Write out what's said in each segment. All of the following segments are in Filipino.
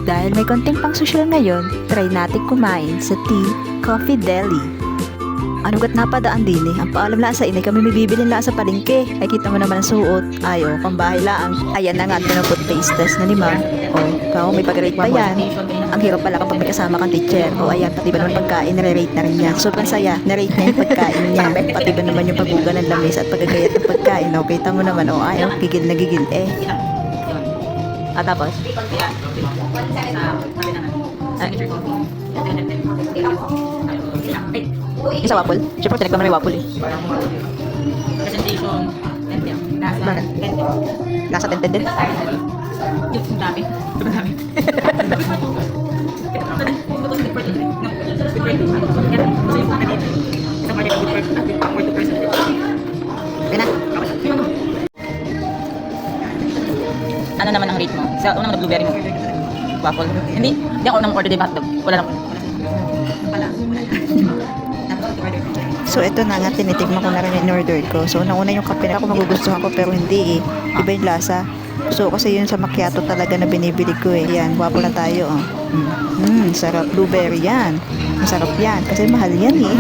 Dahil may konting pang social ngayon, try natin kumain sa Tea Coffee Deli. Ano gat napadaan din eh. Ang paalam lang sa inay kami may bibili lang sa palengke. Ay kita mo naman ang suot. Ayo, pambahay lang. Ayan na nga pinuput taste test na ni ma'am. O, kao may pag-rate pa yan. Ang hirap pala kapag may kasama kang teacher. O ayan, pati ba naman pagkain, nare-rate na rin niya. Sobrang saya, narate na yung pagkain niya. Pati ba naman yung pagbuga ng lamis at pagkagayat ng pagkain. O, kita mo naman, o ayaw, gigil na gigil eh. At tapos? Isa waffle? Siyempre, tinagpa mo na yung waffle eh. Presentation, 10 yan. Bakit? Nasa 10 din? Yung dami. Sobrang dami. Pina? Ano naman ang rate mo? Sa una mo na blueberry mo? Waffle? Hindi ako nang order din hotdog. Wala lang. So ito na nga, tinitignan ko na rin yung order ko. So una yung kape na ako magugustuhan ko pero hindi eh. Iba yung lasa. So kasi yun sa macchiato talaga na binibili ko eh. Yan, wapo na tayo oh. Sarap blueberry yan. Masarap yan kasi mahal yan eh.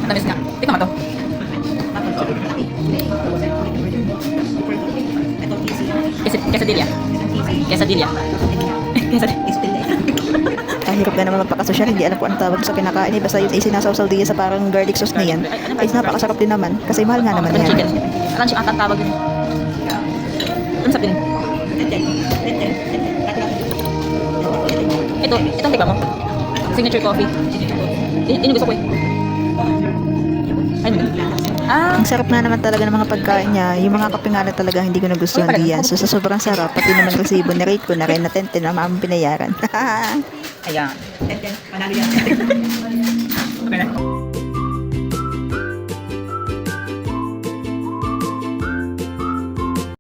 Tamis nga. Tingnan mo to. Quesadilla. Quesadilla. Quesadilla. Kahirap ka naman magpakasosyal, hindi alam kung ano tawag sa kinakain eh. Basta yung isinasawsaw diyan sa parang garlic sauce niyan. Ay napakasarap din naman kasi mahal nga naman yan. Chicken. Alam siya ang tawag yun. Ano sabi din? Itong tiba mo. Signature coffee. Yun yung gusto ko eh. Ay, Ang sarap na naman talaga ng mga pagkain niya. Yung mga kape nga na talaga hindi ko nagustuhan diyan. So sa sobrang sarap, pati naman resibo na rate ko na rin na 10 na mamang pinayaran. ayan. 10, panalo yan. Okay na.